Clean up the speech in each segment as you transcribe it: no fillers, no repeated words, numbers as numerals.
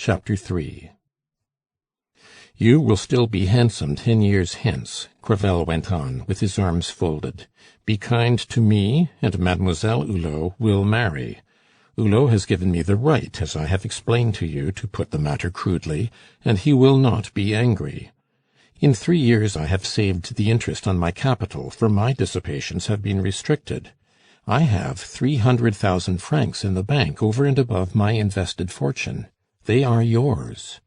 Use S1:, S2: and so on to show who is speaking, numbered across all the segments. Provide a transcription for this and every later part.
S1: Chapter 3. "You will still be handsome 10 years hence," Crevel went on, with his arms folded. "Be kind to me, and Mademoiselle Hulot will marry. Hulot has given me the right, as I have explained to you, to put the matter crudely, and he will not be angry. In 3 years I have saved the interest on my capital, for my dissipations have been restricted. I have 300,000 francs in the bank over and above my invested fortune. They are yours."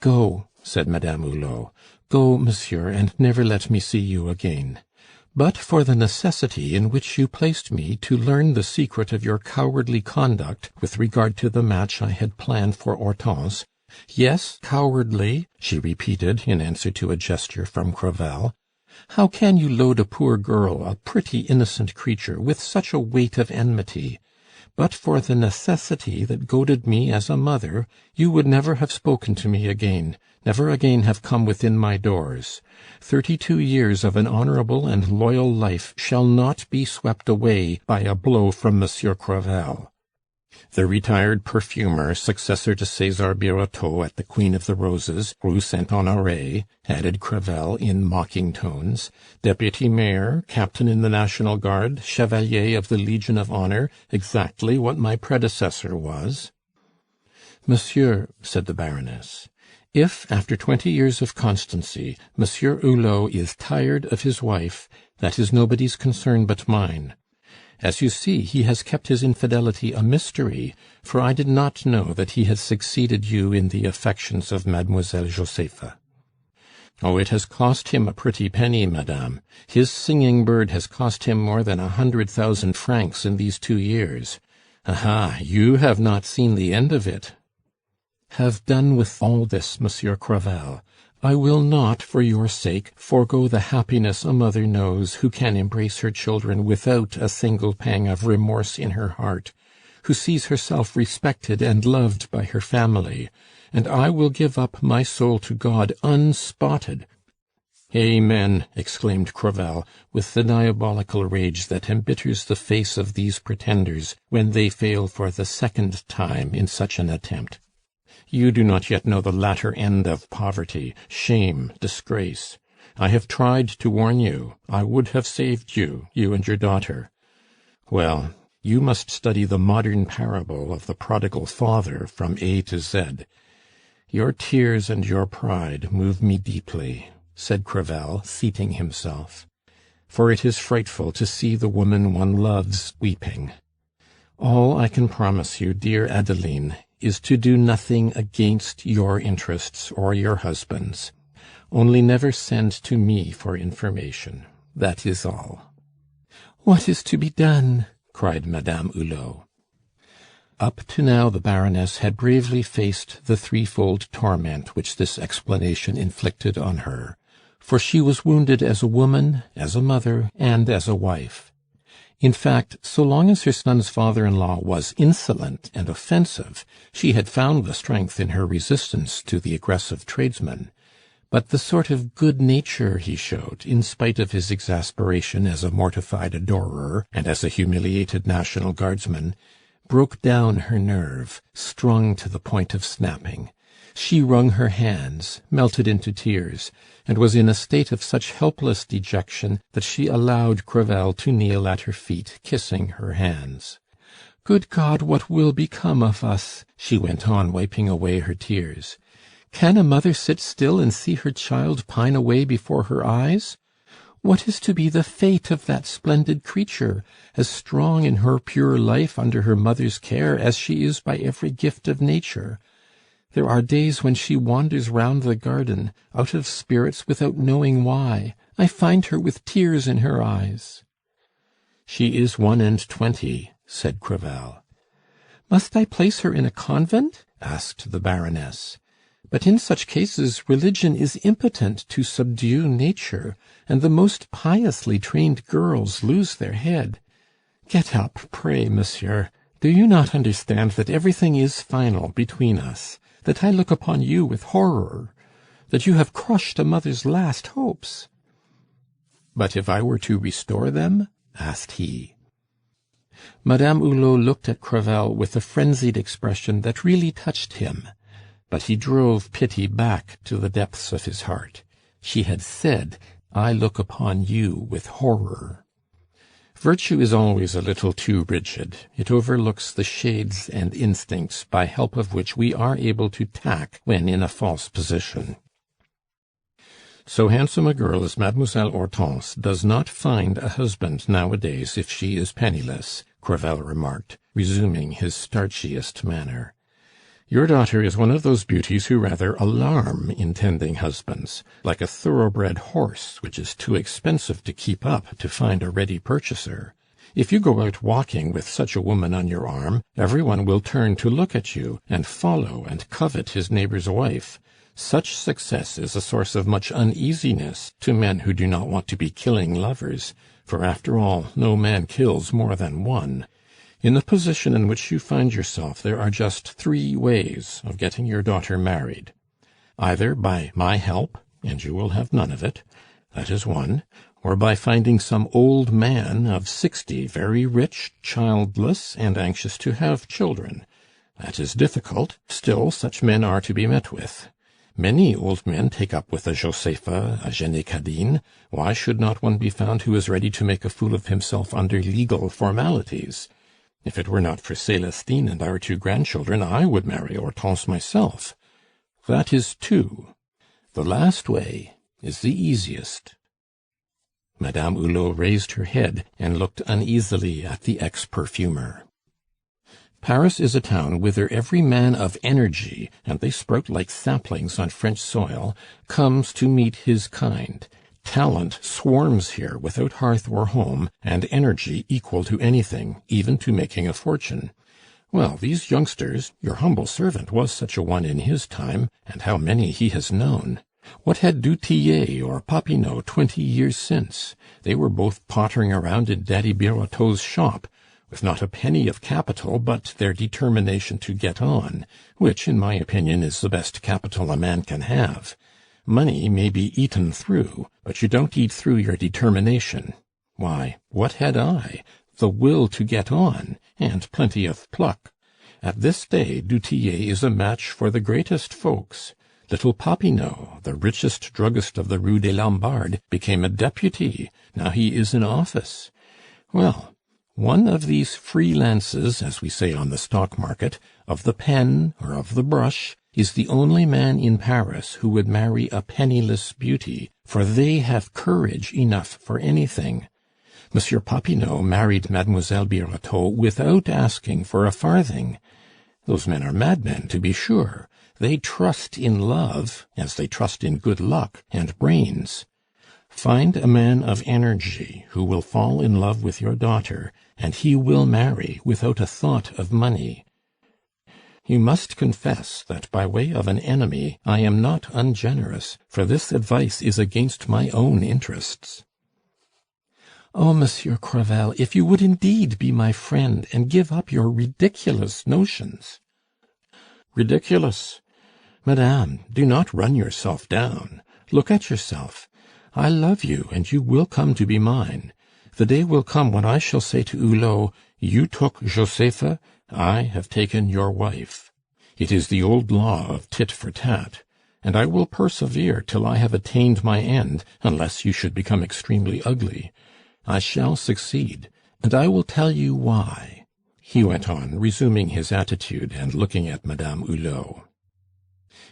S1: "Go," said Madame Hulot. "Go, monsieur, and never let me see you again. But for the necessity in which you placed me to learn the secret of your cowardly conduct with regard to the match I had planned for Hortense, yes, cowardly," she repeated in answer to a gesture from Crevel. "How can you load a poor girl, a pretty innocent creature, with such a weight of enmity? But for the necessity that goaded me as a mother, you would never have spoken to me again, never again have come within my doors. 32 years of an honorable and loyal life shall not be swept away by a blow from Monsieur Crevel." The retired perfumer, successor to César Birotteau at the Queen of the Roses, Rue Saint Honoré, added Crevel in mocking tones, deputy mayor, captain in the National Guard, chevalier of the Legion of Honor, exactly what my predecessor was. "Monsieur," said the Baroness, "if, after 20 years of constancy, Monsieur Hulot is tired of his wife, that is nobody's concern but mine. As you see, he has kept his infidelity a mystery, for I did not know that he had succeeded you in the affections of Mademoiselle Josepha. Oh, it has cost him a pretty penny, madame. His singing bird has cost him more than 100,000 francs in these 2 years. Aha, you have not seen the end of it. Have done with all this, Monsieur Crevel. I will not, for your sake, forego the happiness a mother knows who can embrace her children without a single pang of remorse in her heart, who sees herself respected and loved by her family, and I will give up my soul to God unspotted." "Amen!" exclaimed Crevel, with the diabolical rage that embitters the face of these pretenders when they fail for the second time in such an attempt. "You do not yet know the latter end of poverty, shame, disgrace. I have tried to warn you. I would have saved you, you and your daughter. Well, you must study the modern parable of the prodigal father from A to Z. Your tears and your pride move me deeply," said Crevel, seating himself, "for it is frightful to see the woman one loves weeping. All I can promise you, dear Adeline, is to do nothing against your interests or your husband's. Only never send to me for information. That is all." "What is to be done?" cried Madame Hulot. Up to now the Baroness had bravely faced the threefold torment which this explanation inflicted on her, for she was wounded as a woman, as a mother, and as a wife. In fact, so long as her son's father-in-law was insolent and offensive, she had found the strength in her resistance to the aggressive tradesman. But the sort of good nature he showed, in spite of his exasperation as a mortified adorer and as a humiliated National Guardsman, broke down her nerve, strung to the point of snapping. She wrung her hands, melted into tears, and was in a state of such helpless dejection that she allowed Crevel to kneel at her feet, kissing her hands. "Good God, what will become of us?" she went on, wiping away her tears. "Can a mother sit still and see her child pine away before her eyes? What is to be the fate of that splendid creature, as strong in her pure life under her mother's care as she is by every gift of nature? There are days when she wanders round the garden, out of spirits without knowing why. I find her with tears in her eyes." "She is 21, said Crevel. "Must I place her in a convent?" asked the Baroness. "But in such cases religion is impotent to subdue nature, and the most piously trained girls lose their head. Get up, pray, monsieur. Do you not understand that everything is final between us? That I look upon you with horror? That you have crushed a mother's last hopes?" "But if I were to restore them?" asked he. Madame Hulot looked at Crevel with a frenzied expression that really touched him. But he drove pity back to the depths of his heart. She had said, "I look upon you with horror." Virtue is always a little too rigid. It overlooks the shades and instincts by help of which we are able to tack when in a false position. So handsome a girl as Mademoiselle Hortense does not find a husband nowadays if she is penniless, Crevel remarked, resuming his starchiest manner. Your daughter is one of those beauties who rather alarm intending husbands, like a thoroughbred horse which is too expensive to keep up to find a ready purchaser. If you go out walking with such a woman on your arm, everyone will turn to look at you, and follow and covet his neighbor's wife. Such success is a source of much uneasiness to men who do not want to be killing lovers, for after all, no man kills more than one. In the position in which you find yourself, there are just 3 ways of getting your daughter married. Either by my help, and you will have none of it, that is one, or by finding some old man of 60, very rich, childless, and anxious to have children. That is difficult, still such men are to be met with. Many old men take up with a Josepha, a Jenny Cadine. Why should not one be found who is ready to make a fool of himself under legal formalities? If it were not for Celestine and our 2 grandchildren, I would marry Hortense myself. That is 2. The last way is the easiest. Madame Hulot raised her head and looked uneasily at the ex-perfumer. Paris is a town whither every man of energy, and they sprout like saplings on French soil, comes to meet his kind. Talent swarms here without hearth or home, and energy equal to anything, even to making a fortune. Well, these youngsters, your humble servant was such a one in his time, and how many he has known. What had du Tillet or Popinot 20 years since? They were both pottering around in Daddy Birotteau's shop, with not a penny of capital but their determination to get on, which, in my opinion, is the best capital a man can have. Money may be eaten through, but you don't eat through your determination. Why, what had I? The will to get on, and plenty of pluck. At this day du Tillet is a match for the greatest folks. Little Popinot, the richest druggist of the Rue des Lombards, became a deputy. Now he is in office. Well, one of these free lances, as we say on the stock market, of the pen or of the brush, is the only man in Paris who would marry a penniless beauty, for they have courage enough for anything. Monsieur Popinot married Mademoiselle Birotteau without asking for a farthing. Those men are madmen, to be sure. They trust in love as they trust in good luck and brains. Find a man of energy who will fall in love with your daughter, and he will marry without a thought of money. You must confess that by way of an enemy I am not ungenerous, for this advice is against my own interests. Oh, Monsieur Crevel, if you would indeed be my friend and give up your ridiculous notions. Ridiculous? Madame, do not run yourself down. Look at yourself. I love you, and you will come to be mine. The day will come when I shall say to Hulot, "You took Josepha, I have taken your wife." It is the old law of tit for tat, and I will persevere till I have attained my end, unless you should become extremely ugly. I shall succeed, and I will tell you why," he went on, resuming his attitude and looking at Madame Hulot.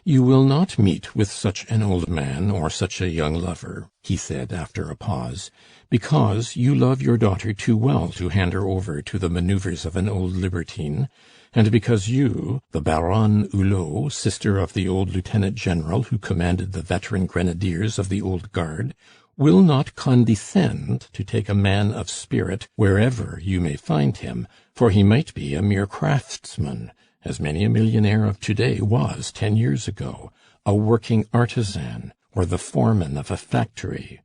S1: "You will not meet with such an old man or such a young lover," he said after a pause, "because you love your daughter too well to hand her over to the manoeuvres of an old libertine, and because you, the Baronne Ullo, sister of the old lieutenant general who commanded the veteran grenadiers of the Old Guard, will not condescend to take a man of spirit wherever you may find him, for he might be a mere craftsman, as many a millionaire of to-day was 10 years ago, a working artisan, or the foreman of a factory.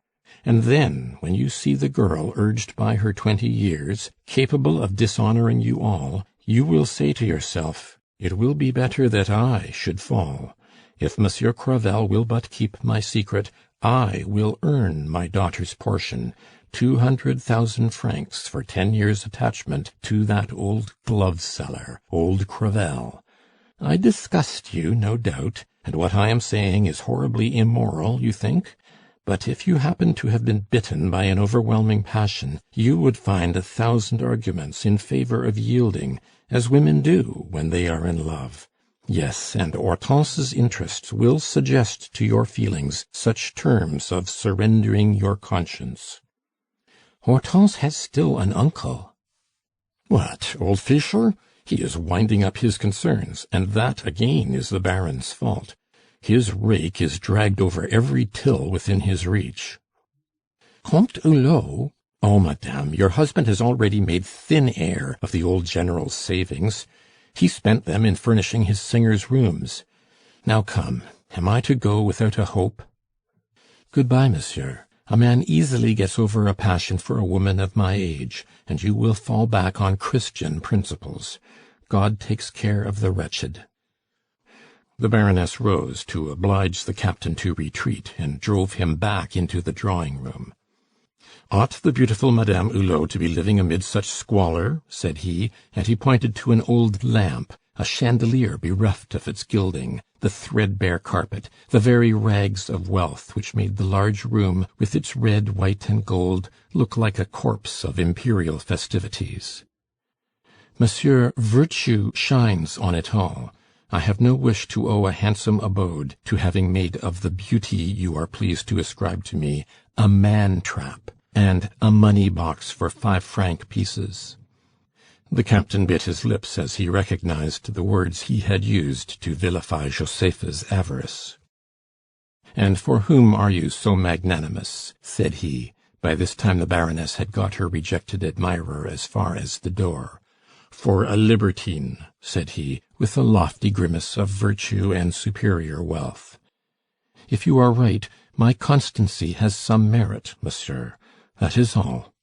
S1: And then, when you see the girl urged by her 20 years, capable of dishonoring you all, you will say to yourself, 'It will be better that I should fall. If Monsieur Crevel will but keep my secret, I will earn my daughter's portion, 200,000 francs for 10 years' attachment to that old glove-seller, old Crevel. I disgust you, no doubt, and what I am saying is horribly immoral, you think? But if you happen to have been bitten by an overwhelming passion, you would find 1,000 arguments in favor of yielding, as women do when they are in love. Yes, and Hortense's interests will suggest to your feelings such terms of surrendering your conscience." "Hortense has still an uncle." "What, old Fischer? He is winding up his concerns, and that again is the Baron's fault. His rake is dragged over every till within his reach." "Comte Hulot?" "Oh, madame, your husband has already made thin air of the old general's savings. He spent them in furnishing his singer's rooms. Now come, am I to go without a hope?" "Good-bye, monsieur. A man easily gets over a passion for a woman of my age, and you will fall back on Christian principles. God takes care of the wretched." The Baroness rose to oblige the captain to retreat, and drove him back into the drawing-room. "Ought the beautiful Madame Hulot to be living amid such squalor?" said he, and he pointed to an old lamp, a chandelier bereft of its gilding, the threadbare carpet, the very rags of wealth which made the large room, with its red, white, and gold, look like a corpse of imperial festivities. "Monsieur, virtue shines on it all. I have no wish to owe a handsome abode to having made of the beauty you are pleased to ascribe to me a man-trap, and a money-box for 5-franc pieces." The captain bit his lips as he recognized the words he had used to vilify Josepha's avarice. "And for whom are you so magnanimous?" said he. By this time the Baroness had got her rejected admirer as far as the door. "For a libertine," said he, with a lofty grimace of virtue and superior wealth. "If you are right, my constancy has some merit, monsieur. That is all."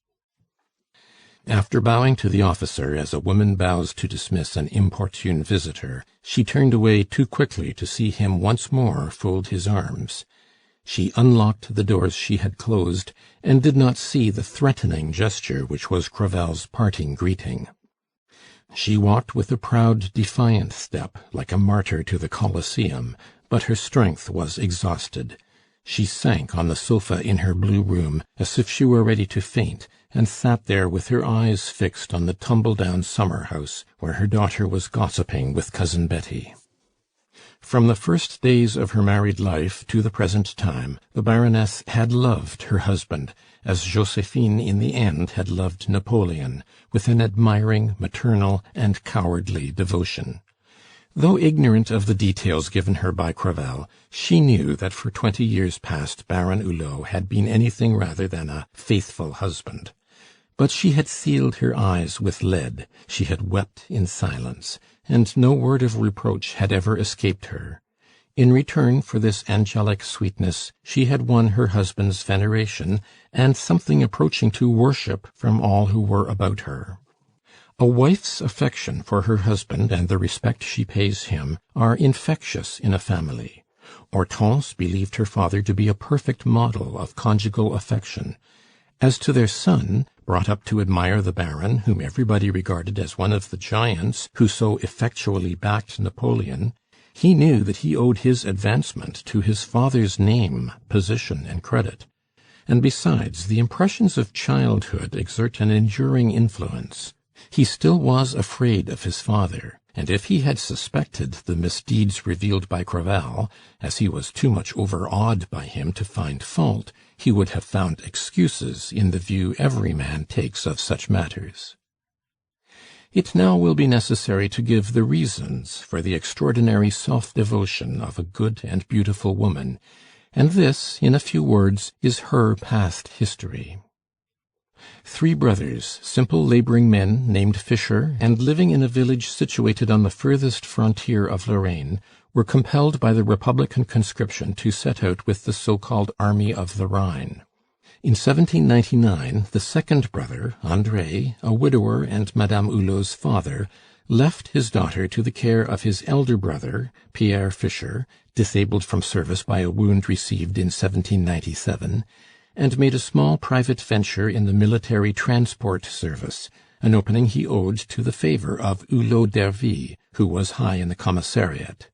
S1: After bowing to the officer as a woman bows to dismiss an importune visitor, she turned away too quickly to see him once more fold his arms. She unlocked the doors she had closed, and did not see the threatening gesture which was Crevel's parting greeting. She walked with a proud, defiant step, like a martyr to the Colosseum, but her strength was exhausted. She sank on the sofa in her blue room, as if she were ready to faint, and sat there with her eyes fixed on the tumble-down summer-house, where her daughter was gossiping with Cousin Betty. From the first days of her married life to the present time, the Baroness had loved her husband, as Josephine in the end had loved Napoleon, with an admiring, maternal, and cowardly devotion. Though ignorant of the details given her by Crevel, she knew that for 20 years past Baron Hulot had been anything rather than a faithful husband. But she had sealed her eyes with lead, she had wept in silence, and no word of reproach had ever escaped her. In return for this angelic sweetness, she had won her husband's veneration, and something approaching to worship from all who were about her. A wife's affection for her husband and the respect she pays him are infectious in a family. Hortense believed her father to be a perfect model of conjugal affection. As to their son, brought up to admire the Baron, whom everybody regarded as one of the giants who so effectually backed Napoleon, he knew that he owed his advancement to his father's name, position, and credit. And besides, the impressions of childhood exert an enduring influence. He still was afraid of his father, and if he had suspected the misdeeds revealed by Crevel, as he was too much overawed by him to find fault, he would have found excuses in the view every man takes of such matters. It now will be necessary to give the reasons for the extraordinary self-devotion of a good and beautiful woman, and this, in a few words, is her past history. 3 brothers, simple laboring men, named Fischer, and living in a village situated on the furthest frontier of Lorraine, were compelled by the Republican conscription to set out with the so-called Army of the Rhine. In 1799, the second brother, André, a widower and Madame Hulot's father, left his daughter to the care of his elder brother, Pierre Fischer, disabled from service by a wound received in 1797, and made a small private venture in the military transport service, an opening he owed to the favor of Ullo d'Ervy, who was high in the commissariat.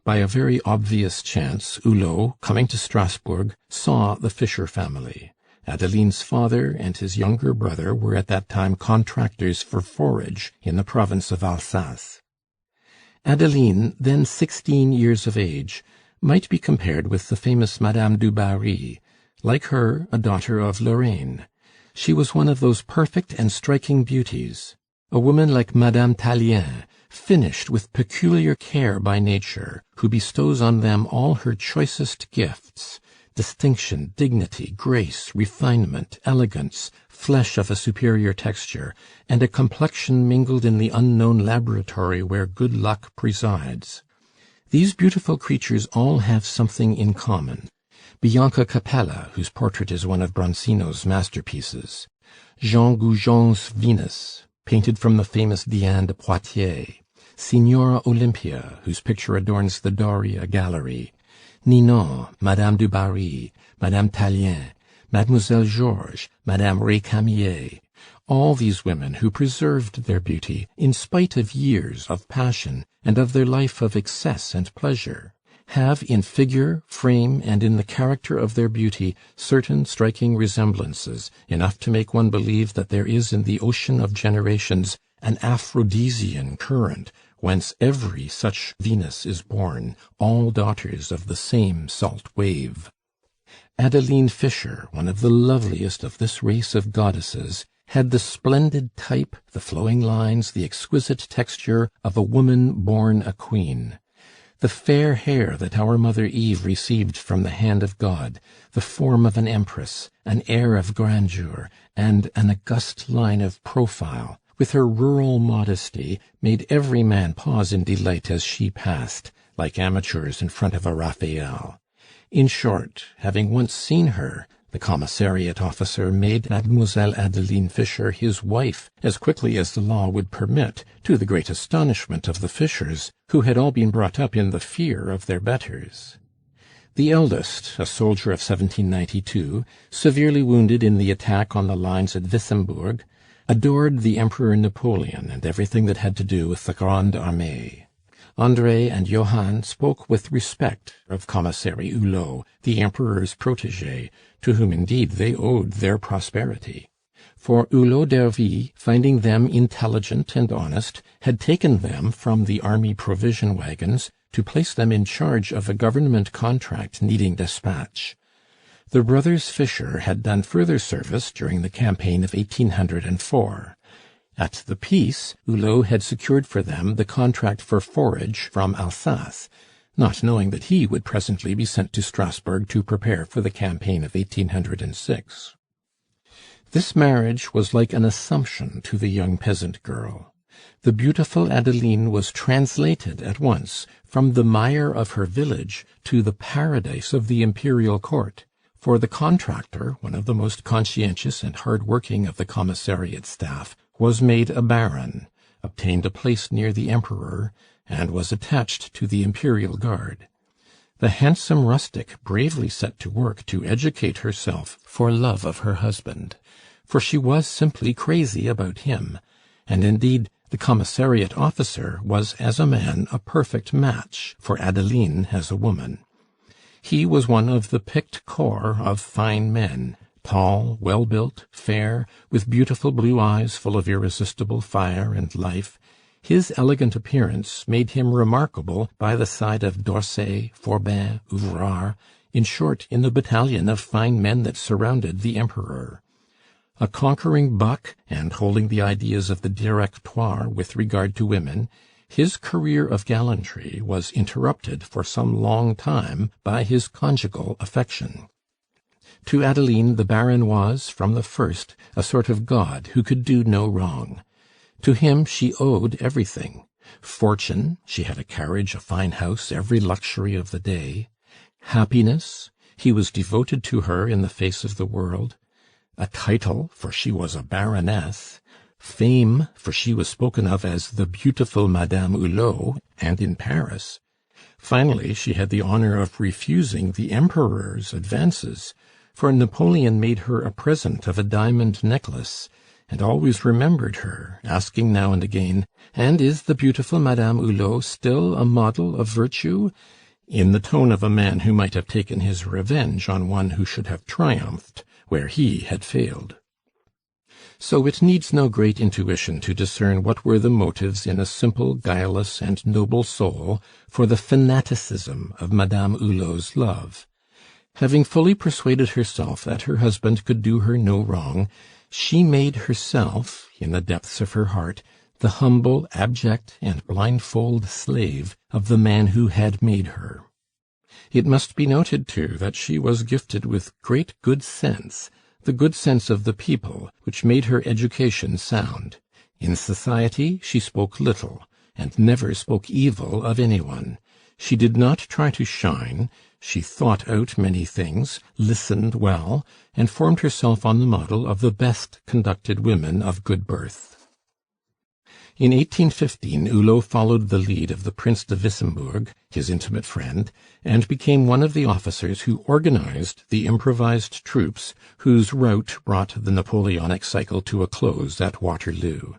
S1: By a very obvious chance, Ullo, coming to Strasbourg, saw the Fischer family. Adeline's father and his younger brother were at that time contractors for forage in the province of Alsace. Adeline, then 16 years of age, might be compared with the famous Madame du Barry, like her, a daughter of Lorraine. She was one of those perfect and striking beauties, a woman like Madame Tallien, finished with peculiar care by nature, who bestows on them all her choicest gifts: distinction, dignity, grace, refinement, elegance, flesh of a superior texture, and a complexion mingled in the unknown laboratory where good luck presides. These beautiful creatures all have something in common. Bianca Capella, whose portrait is one of Bronzino's masterpieces; Jean Goujon's Venus, painted from the famous Diane de Poitiers; Signora Olympia, whose picture adorns the Doria Gallery; Ninon, Madame du Barry, Madame Tallien, Mademoiselle Georges, Madame Récamier, all these women who preserved their beauty in spite of years of passion and of their life of excess and pleasure, have in figure, frame, and in the character of their beauty certain striking resemblances, enough to make one believe that there is in the ocean of generations an Aphrodisian current, whence every such Venus is born, all daughters of the same salt wave. Adeline Fischer, one of the loveliest of this race of goddesses, had the splendid type, the flowing lines, the exquisite texture of a woman born a queen. The fair hair that our mother Eve received from the hand of God, the form of an empress, an air of grandeur, and an august line of profile, with her rural modesty, made every man pause in delight as she passed, like amateurs in front of a Raphael. In short, having once seen her, the commissariat officer made Mademoiselle Adeline Fischer his wife as quickly as the law would permit, to the great astonishment of the Fischers, who had all been brought up in the fear of their betters. The eldest, a soldier of 1792, severely wounded in the attack on the lines at Wissembourg, adored the Emperor Napoleon and everything that had to do with the Grande Armée. André and Johann spoke with respect of Commissary Hulot, the Emperor's protégé, to whom indeed they owed their prosperity. For Ullo d'Ervy, finding them intelligent and honest, had taken them from the army provision wagons to place them in charge of a government contract needing despatch. The brothers Fischer had done further service during the campaign of 1804. At the peace, Hulot had secured for them the contract for forage from Alsace, not knowing that he would presently be sent to Strasbourg to prepare for the campaign of 1806. This marriage was like an assumption to the young peasant girl. The beautiful Adeline was translated at once from the mire of her village to the paradise of the imperial court, for the contractor, one of the most conscientious and hard-working of the commissariat staff, was made a baron, obtained a place near the emperor, and was attached to the imperial guard. The handsome rustic bravely set to work to educate herself for love of her husband, for she was simply crazy about him, and indeed the commissariat officer was as a man a perfect match for Adeline as a woman. He was one of the picked corps of fine men, tall, well-built, fair, with beautiful blue eyes full of irresistible fire and life. His elegant appearance made him remarkable by the side of D'Orsay, Forbin, Ouvrard, in short, in the battalion of fine men that surrounded the Emperor. A conquering buck, and holding the ideas of the Directoire with regard to women, his career of gallantry was interrupted for some long time by his conjugal affection. To Adeline the Baron was, from the first, a sort of god who could do no wrong. To him she owed everything. Fortune, she had a carriage, a fine house, every luxury of the day. Happiness, he was devoted to her in the face of the world. A title, for she was a baroness. Fame, for she was spoken of as the beautiful Madame Hulot, and in Paris. Finally, she had the honor of refusing the Emperor's advances, for Napoleon made her a present of a diamond necklace, and always remembered her, asking now and again, "And is the beautiful Madame Hulot still a model of virtue?" in the tone of a man who might have taken his revenge on one who should have triumphed where he had failed. So it needs no great intuition to discern what were the motives in a simple, guileless, and noble soul for the fanaticism of Madame Hulot's love. Having fully persuaded herself that her husband could do her no wrong, she made herself, in the depths of her heart, the humble, abject, and blindfold slave of the man who had made her. It must be noted, too, that she was gifted with great good sense, the good sense of the people, which made her education sound. In society she spoke little, and never spoke evil of anyone. She did not try to shine. She thought out many things, listened well, and formed herself on the model of the best conducted women of good birth. In 1815 Hulot followed the lead of the Prince de Wissembourg, his intimate friend, and became one of the officers who organized the improvised troops whose rout brought the Napoleonic cycle to a close at Waterloo.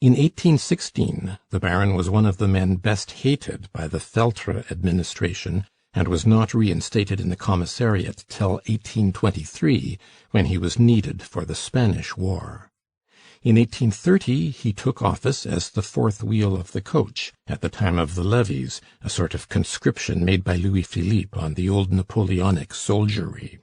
S1: In 1816 the Baron was one of the men best hated by the Feltre administration, and was not reinstated in the commissariat till 1823, when he was needed for the Spanish War. In 1830 he took office as the fourth wheel of the coach, at the time of the levies, a sort of conscription made by Louis Philippe on the old Napoleonic soldiery.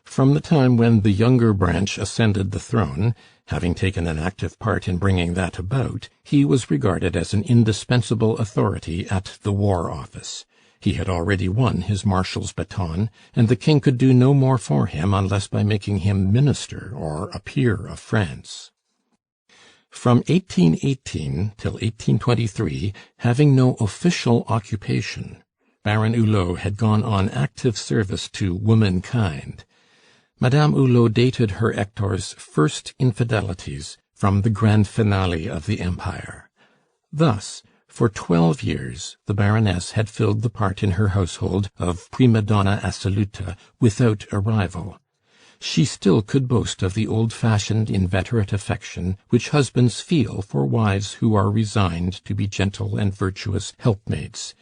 S1: From the time when the younger branch ascended the throne, having taken an active part in bringing that about, he was regarded as an indispensable authority at the War Office. He had already won his marshal's baton, and the king could do no more for him unless by making him minister or a peer of France. From 1818 till 1823, having no official occupation, Baron Hulot had gone on active service to womankind. Madame Hulot dated her Hector's first infidelities from the grand finale of the Empire. Thus, for 12 years the Baroness had filled the part in her household of prima donna assoluta without a rival. She still could boast of the old-fashioned, inveterate affection which husbands feel for wives who are resigned to be gentle and virtuous helpmates.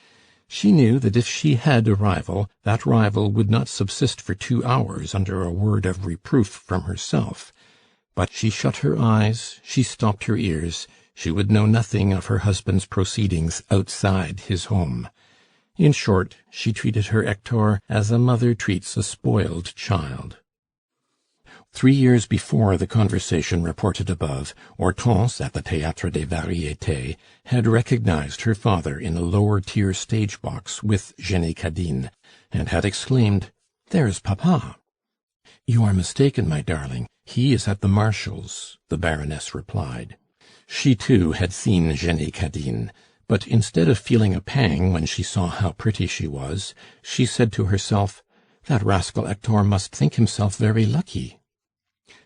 S1: She knew that if she had a rival, that rival would not subsist for 2 hours under a word of reproof from herself. But she shut her eyes, she stopped her ears, she would know nothing of her husband's proceedings outside his home. In short, she treated her Hector as a mother treats a spoiled child. 3 years before the conversation reported above, Hortense, at the Théâtre des Variétés, had recognized her father in a lower-tier stage-box with Jenny Cadine, and had exclaimed, "There's papa!" "You are mistaken, my darling. He is at the Marshal's," the Baroness replied. She, too, had seen Jenny Cadine, but instead of feeling a pang when she saw how pretty she was, she said to herself, "That rascal Hector must think himself very lucky."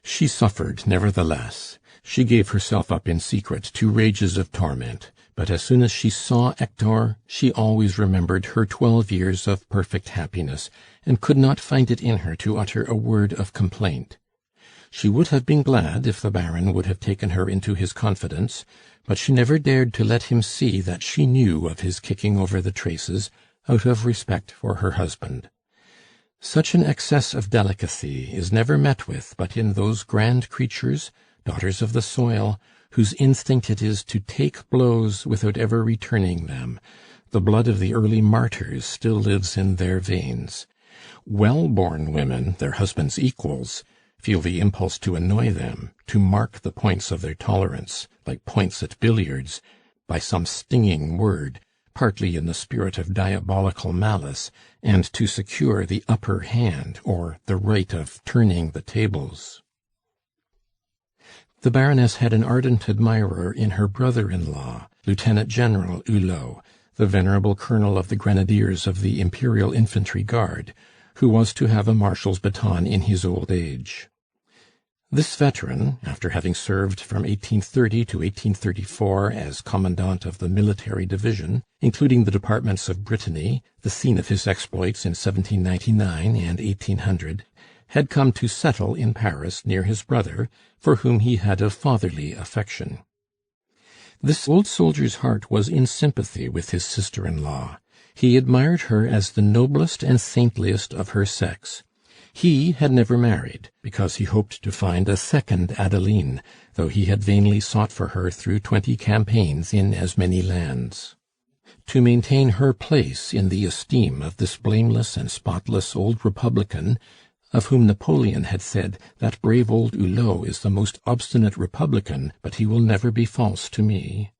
S1: She suffered, nevertheless. She gave herself up in secret to rages of torment, but as soon as she saw Hector, she always remembered her 12 years of perfect happiness, and could not find it in her to utter a word of complaint. She would have been glad if the Baron would have taken her into his confidence, but she never dared to let him see that she knew of his kicking over the traces, out of respect for her husband. Such an excess of delicacy is never met with but in those grand creatures, daughters of the soil, whose instinct it is to take blows without ever returning them. The blood of the early martyrs still lives in their veins. Well-born women, their husbands' equals, feel the impulse to annoy them, to mark the points of their tolerance, like points at billiards, by some stinging word, partly in the spirit of diabolical malice, and to secure the upper hand or the right of turning the tables. The Baroness had an ardent admirer in her brother-in-law, Lieutenant General Ullo, the venerable colonel of the Grenadiers of the Imperial Infantry Guard, who was to have a marshal's baton in his old age. This veteran, after having served from 1830 to 1834 as commandant of the military division, including the departments of Brittany, the scene of his exploits in 1799 and 1800, had come to settle in Paris near his brother, for whom he had a fatherly affection. This old soldier's heart was in sympathy with his sister-in-law. He admired her as the noblest and saintliest of her sex. He had never married, because he hoped to find a second Adeline, though he had vainly sought for her through 20 campaigns in as many lands. To maintain her place in the esteem of this blameless and spotless old republican, of whom Napoleon had said, "That brave old Ullo is the most obstinate republican, but he will never be false to me,"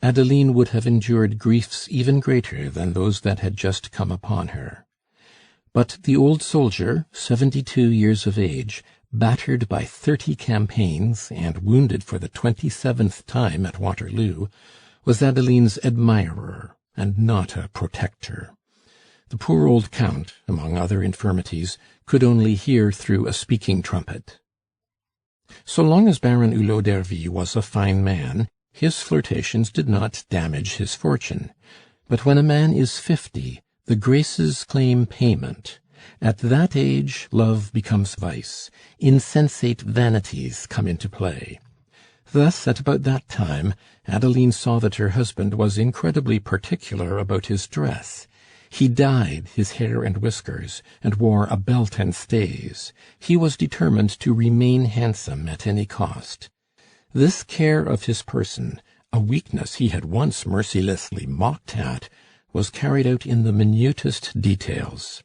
S1: Adeline would have endured griefs even greater than those that had just come upon her. But the old soldier, 72 years of age, battered by 30 campaigns, and wounded for the 27th time at Waterloo, was Adeline's admirer, and not a protector. The poor old Count, among other infirmities, could only hear through a speaking trumpet. So long as Baron Hulot d'Ervy was a fine man, his flirtations did not damage his fortune. But when a man is 50, the Graces claim payment. At that age, love becomes vice. Insensate vanities come into play. Thus, at about that time, Adeline saw that her husband was incredibly particular about his dress. He dyed his hair and whiskers, and wore a belt and stays. He was determined to remain handsome at any cost. This care of his person, a weakness he had once mercilessly mocked at, was carried out in the minutest details.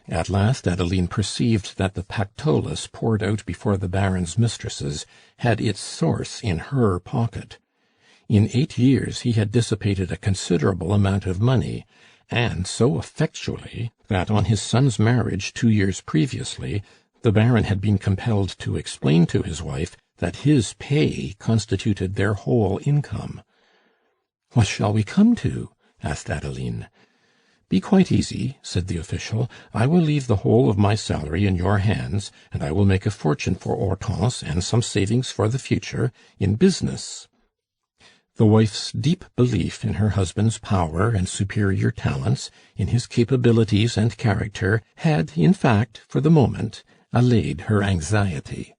S1: At last Adeline perceived that the pactolus poured out before the Baron's mistresses had its source in her pocket. In 8 years he had dissipated a considerable amount of money, and so effectually that on his son's marriage 2 years previously, the Baron had been compelled to explain to his wife that his pay constituted their whole income. "What shall we come to?" asked Adeline. "Be quite easy," said the official. "I will leave the whole of my salary in your hands, and I will make a fortune for Hortense and some savings for the future in business." The wife's deep belief in her husband's power and superior talents, in his capabilities and character, had, in fact, for the moment, allayed her anxiety.